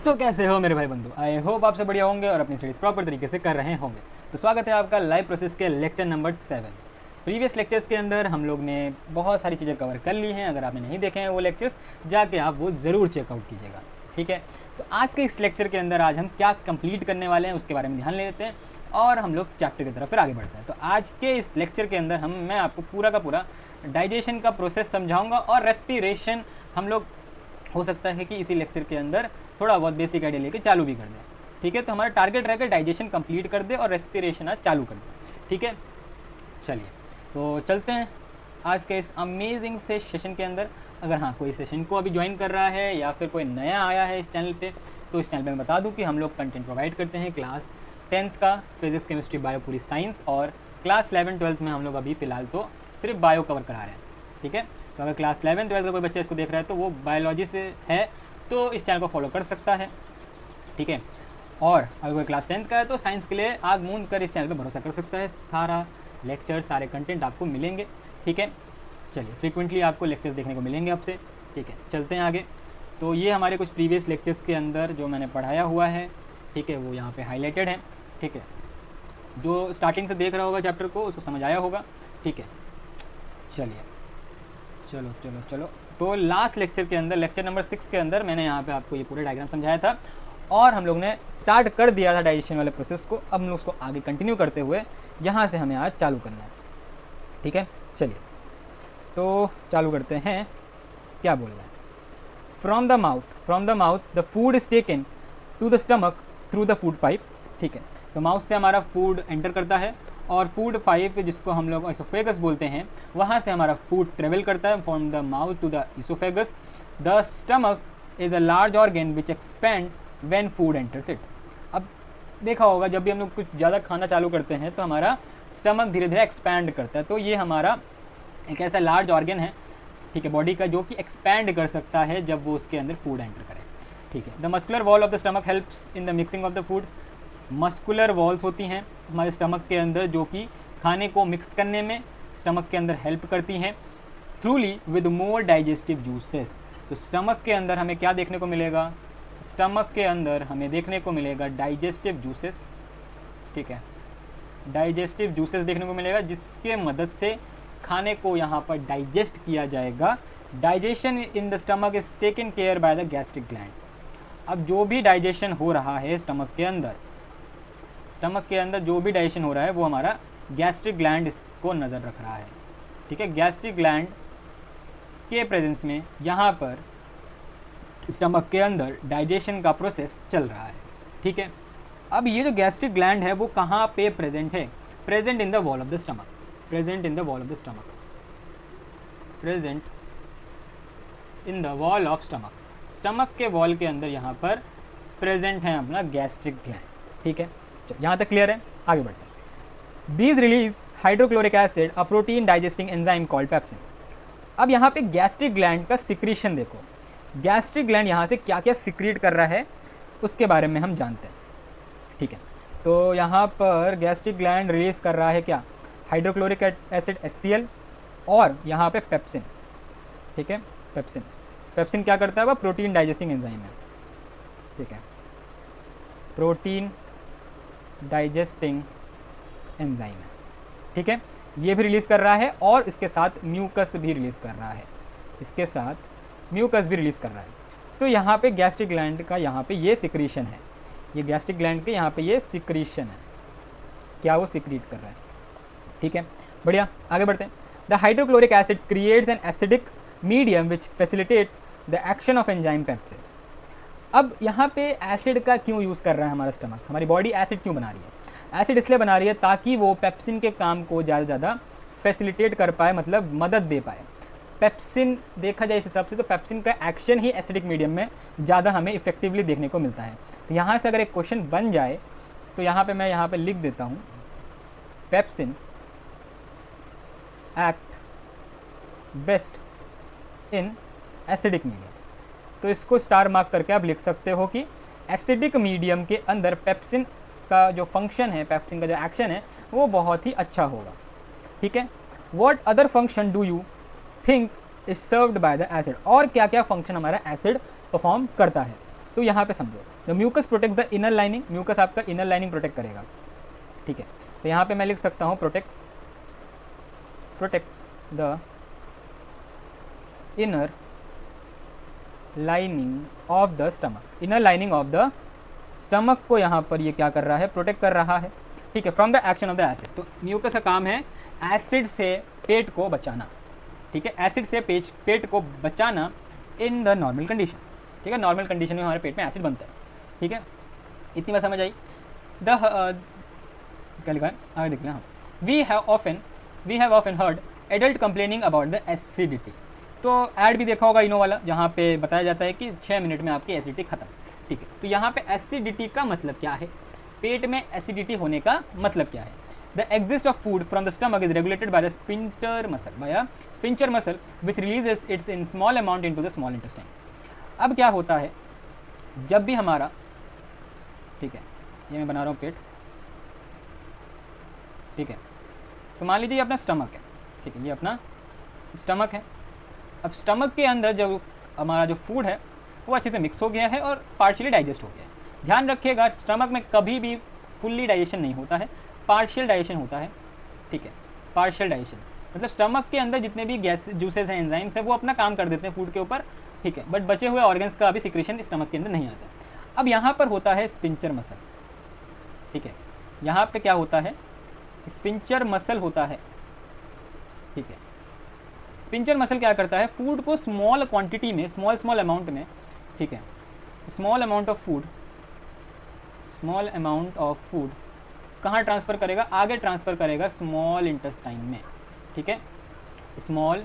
तो कैसे हो मेरे भाई बंधु, आई होप आप सब बढ़िया होंगे और अपनी स्टडीज़ प्रॉपर तरीके से कर रहे होंगे। तो स्वागत है आपका लाइव प्रोसेस के लेक्चर नंबर 7। प्रीवियस लेक्चर्स के अंदर हम लोग ने बहुत सारी चीज़ें कवर कर ली हैं। अगर आपने नहीं देखे हैं वो लेक्चर्स, जाके आप वो ज़रूर चेकआउट कीजिएगा, ठीक है। तो आज के इस लेक्चर के अंदर आज हम क्या कंप्लीट करने वाले हैं उसके बारे में ध्यान ले लेते हैं और हम लोग चैप्टर की तरफ फिर आगे बढ़ते हैं। तो आज के इस लेक्चर के अंदर मैं आपको पूरा का पूरा डाइजेशन का प्रोसेस समझाऊंगा और रेस्पिरेशन हम लोग हो सकता है कि इसी लेक्चर के अंदर थोड़ा बहुत बेसिक आइडिया लेके चालू भी कर दें, ठीक है। तो हमारा टारगेट रहेगा डाइजेशन कंप्लीट कर दे और रेस्पिरेशन आज चालू कर दे, ठीक है। चलिए तो चलते हैं आज के इस अमेजिंग से सेशन के अंदर। अगर हाँ कोई सेशन को अभी ज्वाइन कर रहा है या फिर कोई नया आया है इस चैनल पे, तो इस चैनल पे मैं बता दूं कि हम लोग कंटेंट प्रोवाइड करते हैं क्लास 10th का फिजिक्स केमिस्ट्री बायो पूरी साइंस, और क्लास 11-12 में हम लोग अभी फ़िलहाल तो सिर्फ बायो कवर करा रहे हैं, ठीक है। तो अगर क्लास 11-12 का कोई बच्चा इसको देख रहा है तो वो बायोलॉजी से है तो इस चैनल को फॉलो कर सकता है, ठीक है। और अगर कोई क्लास 10th का है तो साइंस के लिए आग मूंद कर इस चैनल पे भरोसा कर सकता है। सारा लेक्चर सारे कंटेंट आपको मिलेंगे, ठीक है। चलिए फ्रीक्वेंटली आपको लेक्चर्स देखने को मिलेंगे आपसे, ठीक है। चलते हैं आगे। तो ये हमारे कुछ प्रीवियस लेक्चर्स के अंदर जो मैंने पढ़ाया हुआ है, ठीक है, वो यहाँ पे हाईलाइटेड है, ठीक है। जो स्टार्टिंग से देख रहा होगा चैप्टर को उसको समझ आया होगा, ठीक है। चलिए चलो चलो चलो। तो लास्ट लेक्चर के अंदर, लेक्चर नंबर 6 के अंदर मैंने यहाँ पे आपको ये पूरा डायग्राम समझाया था और हम लोग ने स्टार्ट कर दिया था डाइजेशन वाले प्रोसेस को। अब हम लोग उसको आगे कंटिन्यू करते हुए यहाँ से हमें आज चालू करना है, ठीक है। चलिए तो चालू करते हैं। क्या बोल रहा है? From the mouth the food is taken to the stomach through the food pipe, ठीक है। तो माउथ से हमारा फूड एंटर करता है और फूड पाइप जिसको हम लोग इसोफेगस बोलते हैं, वहाँ से हमारा फूड ट्रेवल करता है from the mouth to the oesophagus. The stomach is a large organ which expand when food enters it. अब देखा होगा जब भी हम लोग कुछ ज़्यादा खाना चालू करते हैं तो हमारा स्टमक धीरे धीरे एक्सपैंड करता है। तो ये हमारा एक ऐसा लार्ज ऑर्गन है, ठीक है, बॉडी का, जो कि एक्सपैंड कर सकता है जब वो उसके अंदर फूड एंटर करे, ठीक है। The muscular wall of the stomach helps in the mixing of the food. Muscular walls होती हैं हमारे स्टमक के अंदर जो कि खाने को मिक्स करने में स्टमक के अंदर हेल्प करती हैं थ्रूली विद मोर डाइजेस्टिव जूसेस। तो स्टमक के अंदर हमें क्या देखने को मिलेगा? स्टमक के अंदर हमें देखने को मिलेगा डाइजेस्टिव जूसेस, ठीक है। डाइजेस्टिव जूसेस देखने को मिलेगा जिसके मदद से खाने को यहाँ पर डाइजेस्ट किया जाएगा। Digestion in the stomach is taken care by the gastric gland. अब जो भी डाइजेशन हो रहा है स्टमक के अंदर जो भी डाइजेशन हो रहा है वो हमारा गैस्ट्रिक ग्लैंड इसको नज़र रख रहा है, ठीक है। गैस्ट्रिक ग्लैंड के प्रेजेंस में यहाँ पर स्टमक के अंदर डाइजेशन का प्रोसेस चल रहा है, ठीक है। अब ये जो गैस्ट्रिक ग्लैंड है वो कहाँ पे प्रेजेंट है? Present in the wall of the stomach, present in the wall of the stomach, present in the wall of stomach. Stomach के वॉल के अंदर यहाँ पर प्रेजेंट है अपना गैस्ट्रिक ग्लैंड, ठीक है। यहाँ तक क्लियर है? आगे बढ़ते हैं। These release hydrochloric acid, a protein digesting enzyme called pepsin. अब यहाँ पे गैस्ट्रिक ग्लैंड का सिक्रीशन देखो। गैस्ट्रिक ग्लैंड यहाँ से क्या क्या सिक्रीट कर रहा है उसके बारे में हम जानते हैं, ठीक है। तो यहाँ पर गैस्ट्रिक ग्लैंड रिलीज कर रहा है क्या? हाइड्रोक्लोरिक एसिड HCl और यहाँ पे पेप्सिन, ठीक है। पेप्सिन क्या करता है? वह प्रोटीन डाइजेस्टिंग एंजाइम है, ठीक है, प्रोटीन डाइजेस्टिंग एंजाइम है, ठीक है। ये भी रिलीज़ कर रहा है और इसके साथ म्यूकस भी रिलीज़ कर रहा है, तो यहाँ पे गैस्ट्रिक ग्लैंड का यहाँ पे ये सिक्रीशन है, ये गैस्ट्रिक ग्लैंड के यहाँ पे ये सिक्रीशन है, क्या वो सिक्रीट कर रहा है, ठीक है। बढ़िया, आगे बढ़ते हैं। The hydrochloric acid creates an acidic medium which facilitate the action of enzyme pepsin. अब यहाँ पे एसिड का क्यों यूज़ कर रहा है हमारा स्टमक? हमारी बॉडी एसिड क्यों बना रही है? एसिड इसलिए बना रही है ताकि वो पेप्सिन के काम को ज़्यादा से ज़्यादा फैसिलिटेट कर पाए, मतलब मदद दे पाए। पेप्सिन देखा जाए इस हिसाब से तो पेप्सिन का एक्शन ही एसिडिक मीडियम में ज़्यादा हमें इफेक्टिवली देखने को मिलता है। तो यहाँ से अगर एक क्वेश्चन बन जाए तो यहाँ पे मैं यहाँ पे लिख देता हूँ, pepsin act best in acidic medium. तो इसको स्टार मार्क करके आप लिख सकते हो कि एसिडिक मीडियम के अंदर पेप्सिन का जो फंक्शन है, पेप्सिन का जो एक्शन है वो बहुत ही अच्छा होगा, ठीक है। What other function do you think is served by the acid? और क्या क्या फंक्शन हमारा एसिड परफॉर्म करता है? तो यहाँ पे समझो, the mucus protects the inner lining, mucus आपका इनर लाइनिंग प्रोटेक्ट करेगा, ठीक है। तो यहाँ पे मैं लिख सकता हूँ protects the inner lining of the stomach, inner lining of the stomach को यहाँ पर ये क्या कर रहा है, प्रोटेक्ट कर रहा है, ठीक है, from the action of the acid. तो म्यूकस का काम है एसिड से पेट को बचाना, ठीक है, एसिड से पेट को बचाना इन द नॉर्मल कंडीशन, ठीक है, नॉर्मल कंडीशन में हमारे पेट में एसिड बनता है, ठीक है, इतनी बात समझ आई। क्या लिखा है आगे देख लें हम, we have often heard adult complaining about the acidity. तो ऐड भी देखा होगा इनो वाला, जहाँ पे बताया जाता है कि 6 मिनट में आपकी एसिडिटी खत्म, ठीक है। तो यहाँ पे एसिडिटी का मतलब क्या है, पेट में एसिडिटी होने का मतलब क्या है। The exist of food from the stomach is regulated by the sphincter muscle which releases it's in small amount into the small intestine. अब क्या होता है, जब भी हमारा, ठीक है, ये मैं बना रहा हूँ पेट, ठीक है, तो मान लीजिए ये अपना स्टमक है, ठीक है, ये अपना स्टमक है। अब स्टमक के अंदर जब हमारा जो फूड है वो अच्छे से मिक्स हो गया है और पार्शियली डाइजेस्ट हो गया है। ध्यान रखिएगा, स्टमक में कभी भी फुल्ली डाइजेशन नहीं होता है, पार्शियल डाइजेशन होता है, ठीक है, पार्शियल डाइजेशन मतलब स्टमक के अंदर जितने भी गैस जूसेस हैं, एंजाइम्स हैं, वो अपना काम कर देते हैं फूड के ऊपर, ठीक है, बट बचे हुए ऑर्गन्स का अभी सिक्रेशन स्टमक के अंदर नहीं आता। अब यहाँ पर होता है स्पिंचर मसल, ठीक है, यहाँ पे क्या होता है, स्पिंचर मसल होता है, ठीक है। स्पिंचर मसल क्या करता है, फूड को स्मॉल क्वांटिटी में, स्मॉल अमाउंट में, ठीक है, स्मॉल अमाउंट ऑफ फूड कहाँ ट्रांसफ़र करेगा, आगे ट्रांसफ़र करेगा स्मॉल इंटेस्टाइन में, ठीक है, स्मॉल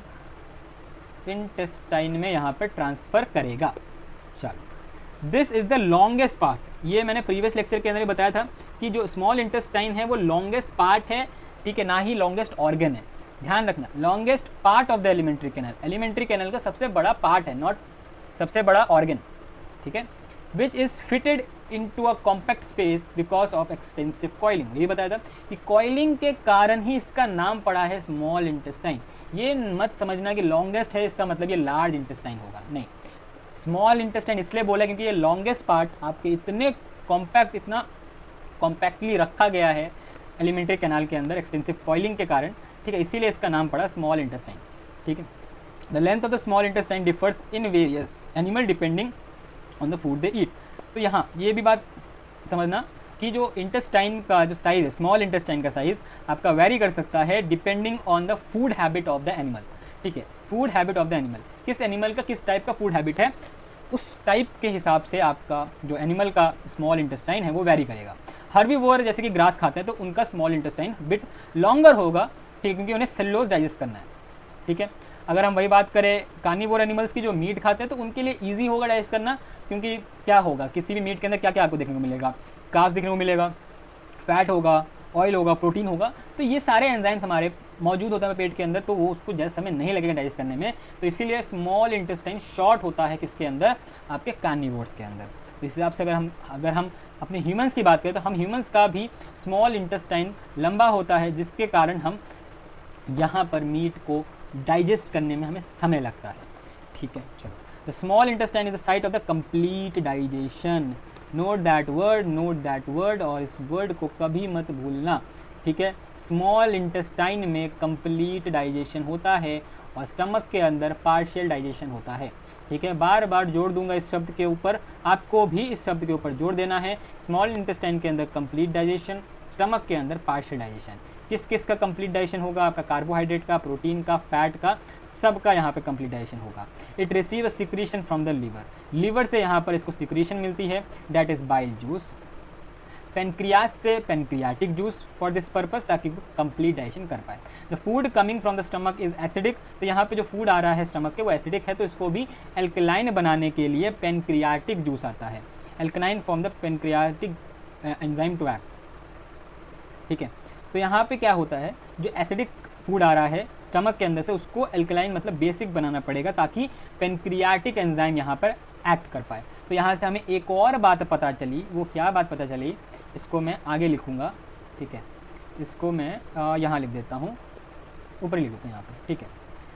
इंटेस्टाइन में यहाँ पर ट्रांसफ़र करेगा। चलो, this is the longest part, ये मैंने प्रीवियस लेक्चर के अंदर ही बताया था कि जो स्मॉल इंटेस्टाइन है वो लॉन्गेस्ट पार्ट है, ठीक है, ना ही लॉन्गेस्ट ऑर्गन है। ध्यान रखना, longest part of the alimentary canal, alimentary canal का सबसे बड़ा पार्ट है, नॉट सबसे बड़ा ऑर्गन, ठीक है, which is fitted into a compact space because of extensive coiling. ये बताया था कि कॉइलिंग के कारण ही इसका नाम पड़ा है स्मॉल इंटेस्टाइन। ये मत समझना कि लॉन्गेस्ट है इसका मतलब ये लार्ज इंटेस्टाइन होगा, नहीं, स्मॉल इंटेस्टाइन इसलिए बोला क्योंकि ये लॉन्गेस्ट पार्ट आपके इतने कॉम्पैक्ट, इतना कॉम्पैक्टली रखा गया है एलिमेंट्री कैनाल के अंदर एक्सटेंसिव कॉइलिंग के कारण, ठीक है, इसीलिए इसका नाम पड़ा स्मॉल इंटेस्टाइन, ठीक है। The length of the small intestine differs in various animal depending on the food they eat. तो यहाँ ये भी बात समझना कि जो इंटेस्टाइन का जो साइज़ है, स्मॉल इंटेस्टाइन का साइज़ आपका वेरी कर सकता है depending on the food habit of the animal, ठीक है, food habit of the animal, किस एनिमल का किस टाइप का फूड हैबिट है, उस टाइप के हिसाब से आपका जो एनिमल का स्मॉल इंटेस्टाइन है वो वेरी करेगा। हर्बीवोर जैसे कि ग्रास खाते हैं तो उनका स्मॉल इंटेस्टाइन बिट लॉन्गर होगा, ठीक है, क्योंकि उन्हें सेलुलोज डाइजेस्ट करना है, ठीक है। अगर हम वही बात करें कार्निवोर एनिमल्स की जो मीट खाते हैं तो उनके लिए ईजी होगा डाइजेस्ट करना, क्योंकि क्या होगा, किसी भी मीट के अंदर क्या क्या आपको देखने को मिलेगा, कार्ब्स देखने को मिलेगा, फैट होगा, ऑयल होगा, प्रोटीन होगा, तो ये सारे एंजाइम्स हमारे मौजूद होता है पेट के अंदर, तो वो उसको ज़्यादा समय नहीं लगेगा डाइजेस्ट करने में, तो इसीलिए स्मॉल इंटेस्टाइन शॉर्ट होता है किसके अंदर, आपके कार्निवोर्स के अंदर। तो इस हिसाब से अगर हम अपने ह्यूमंस की बात करें तो हम ह्यूमंस का भी स्मॉल इंटेस्टाइन लंबा होता है, जिसके कारण हम यहाँ पर मीट को डाइजेस्ट करने में हमें समय लगता है, ठीक है। चलो, the small intestine is the site of the complete digestion, note that word, और इस वर्ड को कभी मत भूलना, ठीक है। स्मॉल इंटेस्टाइन में कंप्लीट डाइजेशन होता है और स्टमक के अंदर पार्शियल डाइजेशन होता है, ठीक है। बार बार जोड़ दूंगा इस शब्द के ऊपर, आपको भी इस शब्द के ऊपर जोड़ देना है। स्मॉल इंटेस्टाइन के अंदर कंप्लीट डाइजेशन, स्टमक के अंदर पार्शियल डाइजेशन। किस किस का कंप्लीट डाइजेशन होगा, आपका कार्बोहाइड्रेट का, प्रोटीन का, फैट का, सब का यहाँ पे कंप्लीट डाइजेशन होगा। It receive a secretion from the liver से यहाँ पर इसको सिक्रीशन मिलती है, that is bile juice. Pancreas से pancreatic juice for this purpose, ताकि वो कंप्लीट डाइजेशन कर पाए। The food coming from the stomach is acidic, तो यहाँ पे जो फूड आ रहा है स्टमक के वो एसिडिक है, तो इसको भी एल्कलाइन बनाने के लिए पेनक्रियाटिक जूस आता है, alkaline form the pancreatic enzyme to act, ठीक है। तो यहाँ पे क्या होता है, जो एसिडिक फूड आ रहा है स्टमक के अंदर से उसको एल्कलाइन मतलब बेसिक बनाना पड़ेगा, ताकि पेनक्रियाटिक एंजाइम यहाँ पर एक्ट कर पाए। तो यहाँ से हमें एक और बात पता चली, वो क्या बात पता चली, इसको मैं आगे लिखूँगा, ठीक है, इसको मैं यहाँ लिख देता हूँ, ऊपर लिख देते हैं यहाँ पे, ठीक है।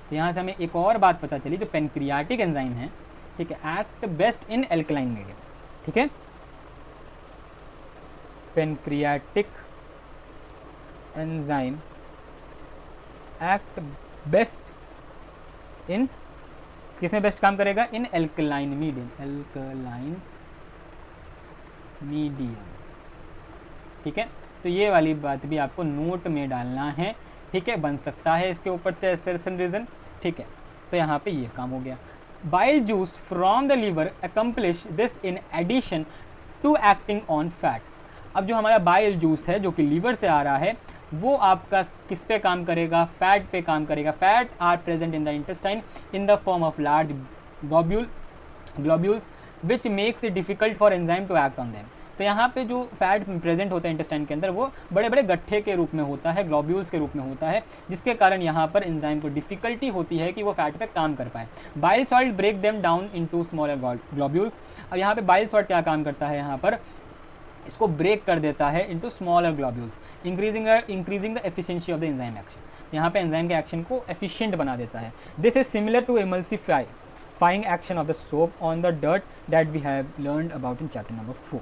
तो यहाँ से हमें एक और बात पता चली, जो पेनक्रियाटिक एंजाइम है, ठीक है, act best in alkaline medium, ठीक है। Pancreatic enzyme act best in, किसमें बेस्ट काम करेगा? In alkaline medium, alkaline medium, ठीक है। तो ये वाली बात भी आपको नोट में डालना है, ठीक है। बन सकता है इसके ऊपर से असर्शन रीजन, ठीक है। तो यहाँ पे ये काम हो गया। Bile juice from the liver accomplish this in addition to acting on fat. अब जो हमारा बाइल जूस है जो कि लीवर से आ रहा है, वो आपका किस पे काम करेगा? फैट पे काम करेगा। Fat are present in the intestine in the form of large globules which makes it difficult for enzyme to act on them. तो यहाँ पे जो फैट प्रेजेंट होता है इंटेस्टाइन के अंदर, वो बड़े बड़े गट्ठे के रूप में होता है, ग्लोब्यूल्स के रूप में होता है, जिसके कारण यहाँ पर एंजाइम को डिफिकल्टी होती है कि वो फैट पे काम कर पाए। Bile salt break them down into smaller globules. अब यहाँ पे बाइल सॉल्ट क्या काम करता है? यहाँ पर इसको ब्रेक कर देता है into smaller globules, increasing the efficiency of the enzyme action. यहाँ पे एंजाइम के एक्शन को एफिशिएंट बना देता है। This is similar to emulsifying action of the soap on the dirt that we have learned about in chapter number 4।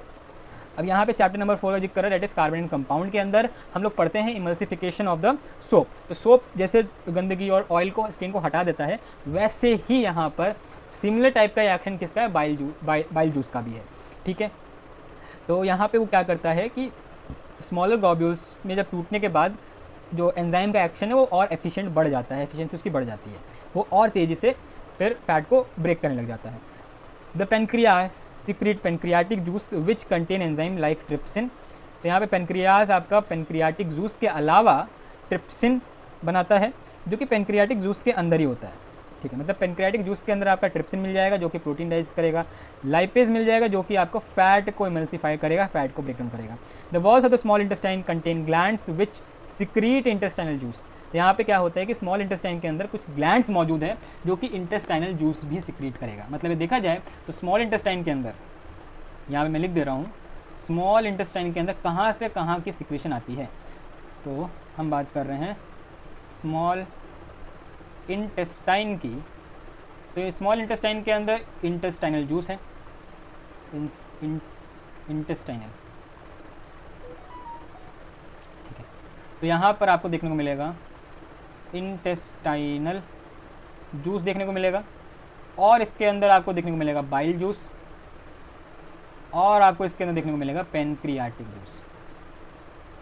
अब यहाँ पे चैप्टर नंबर 4 का जिक्र है, दैट इज कार्बोनेट कंपाउंड के अंदर हम लोग पढ़ते हैं इमल्सिफिकेशन ऑफ द सोप। तो सोप जैसे गंदगी और ऑयल को, स्टेन को हटा देता है, वैसे ही यहाँ पर सिमिलर टाइप का एक्शन किसका है? बाइल जूस का भी है, ठीक है। तो यहाँ पे वो क्या करता है कि स्मॉलर ग्लोब्यूल्स में जब टूटने के बाद जो एंजाइम का एक्शन है वो और एफिशिएंट बढ़ जाता है, एफिशिएंसी उसकी बढ़ जाती है, वो और तेज़ी से फिर फैट को ब्रेक करने लग जाता है। The pancreas secrete pancreatic juice which contain enzyme like trypsin. तो यहाँ पे पेनक्रियास आपका पेनक्रियाटिक जूस के अलावा ट्रिप्सिन बनाता है, जो कि पेनक्रियाटिक जूस के अंदर ही होता है, ठीक है। मतलब पेनक्रियाटिक जूस के अंदर आपका ट्रिप्सिन मिल जाएगा जो कि प्रोटीन डाइजेस्ट करेगा, लाइपेज मिल जाएगा जो कि आपको फैट को इमल्सिफाई करेगा, फैट को ब्रेक डाउन करेगा। The walls of the small intestine contain glands which secrete intestinal juice. यहाँ पे क्या होता है कि स्मॉल इंटेस्टाइन के अंदर कुछ ग्लैंड्स मौजूद है जो कि इंटेस्टाइनल जूस भी सिक्रीट करेगा। मतलब ये देखा जाए तो स्मॉल इंटेस्टाइन के अंदर, यहाँ पे मैं लिख दे रहा हूँ, स्मॉल इंटेस्टाइन के अंदर कहाँ से कहाँ की सिक्रीशन आती है। तो हम बात कर रहे हैं स्मॉल इंटेस्टाइन की। तो स्मॉल इंटेस्टाइन के अंदर इंटेस्टाइनल जूस है, इंटेस्टाइनल, ठीक है। तो यहाँ पर आपको देखने को मिलेगा इंटेस्टाइनल जूस देखने को मिलेगा, और इसके अंदर आपको देखने को मिलेगा बाइल जूस, और आपको इसके अंदर देखने को मिलेगा पेनक्रियाटिक जूस,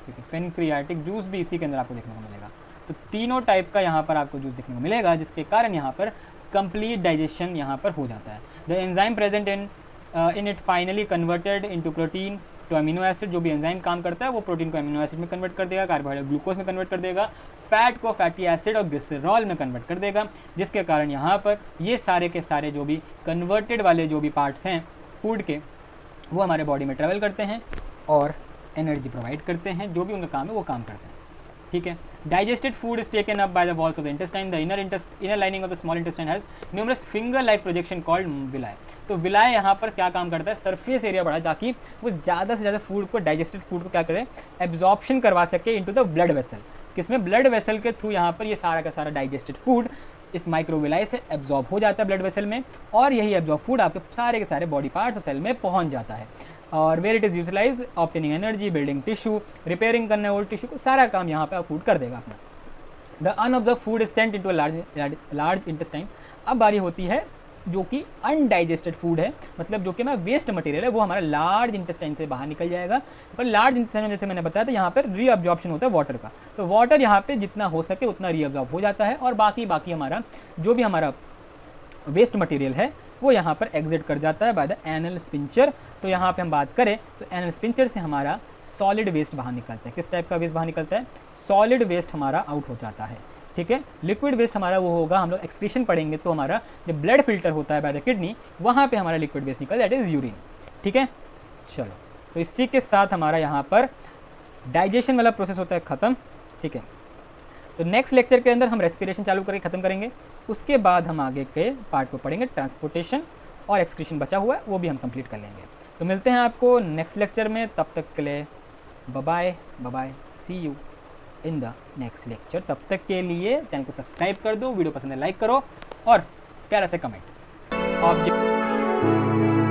ठीक है। पेनक्रियाटिक जूस भी इसी के अंदर आपको देखने को मिलेगा। तो तीनों टाइप का यहाँ पर आपको जूस देखने को मिलेगा, जिसके कारण यहाँ पर कंप्लीट डाइजेशन यहाँ पर हो जाता है। The enzyme present in it finally converted into protein to amino acid. जो भी एंजाइम काम करता है वो प्रोटीन को अमीनो एसिड में कन्वर्ट कर देगा, कार्बोहाइड्रेट ग्लूकोज में कन्वर्ट कर देगा, फैट को फैटी एसिड और ग्लिसरॉल में कन्वर्ट कर देगा, जिसके कारण यहाँ पर ये सारे के सारे जो भी कन्वर्टेड वाले जो भी पार्ट्स हैं फूड के, वो हमारे बॉडी में ट्रेवल करते हैं और एनर्जी प्रोवाइड करते हैं। जो भी उनका काम है वो काम करते हैं, ठीक है। Digested food is taken up by the walls of the intestine. The inner lining of the small intestine has numerous finger like projection called villi. तो विलाय यहाँ पर क्या काम करता है? सरफेस एरिया बढ़ाए ताकि वो ज़्यादा से ज़्यादा फूड को, डाइजेस्टेड फूड को क्या करे? एब्जॉर्प्शन करवा सके इनटू द ब्लड वेसल। किसमें? ब्लड वेसल के थ्रू यहाँ पर ये सारा का सारा डाइजेस्टेड फूड इस माइक्रोविलाई से एब्जॉर्ब हो जाता है ब्लड वेसल में, और यही एब्जॉर्ब फूड आपके सारे के सारे बॉडी पार्ट्स और सेल में पहुँच जाता है। और where it is utilize obtaining energy, building tissue, repairing करने ओल्ड टिश्यू को, सारा काम यहाँ पे फूड कर देगा अपना। The unabsorbed food is sent into large intestine. अब बारी होती है जो कि अनडाइजेस्टेड फूड है, मतलब जो कि हमारा वेस्ट मटेरियल है, वो हमारा लार्ज इंटेस्टाइन से बाहर निकल जाएगा। पर लार्ज इंटेस्टाइन जैसे मैंने बताया था यहाँ पर रीअब्जॉर्प्शन होता है वाटर का, तो वाटर यहाँ पे जितना हो सके उतना रीअब्जॉर्ब हो जाता है, और बाकी हमारा जो भी हमारा वेस्ट मटेरियल है वो यहाँ पर एग्जिट कर जाता है बाय द एनल स्पिंचर। तो यहाँ पे हम बात करें तो एनल स्पिंचर से हमारा सॉलिड वेस्ट बाहर निकलता है। किस टाइप का वेस्ट बाहर निकलता है? सॉलिड वेस्ट हमारा आउट हो जाता है, ठीक है। लिक्विड वेस्ट हमारा वो होगा, हम लोग एक्सक्रीशन पढ़ेंगे तो हमारा जो ब्लड फिल्टर होता है बाय द किडनी, वहाँ पे हमारा लिक्विड वेस्ट निकल, दैट इज़ यूरिन, ठीक है। चलो, तो इसी के साथ हमारा यहाँ पर डाइजेशन वाला प्रोसेस होता है ख़त्म, ठीक है। तो नेक्स्ट लेक्चर के अंदर हम रेस्पिरेशन चालू करके ख़त्म करेंगे, उसके बाद हम आगे के पार्ट को पढ़ेंगे, ट्रांसपोर्टेशन और एक्सक्रीशन बचा हुआ है वो भी हम कंप्लीट कर लेंगे। तो मिलते हैं आपको नेक्स्ट लेक्चर में, तब तक के लिए bye bye, see you in the next lecture. तब तक के लिए चैनल को सब्सक्राइब कर दो, वीडियो पसंद है लाइक करो और प्यारा से कमेंट। ऑब्जेक्ट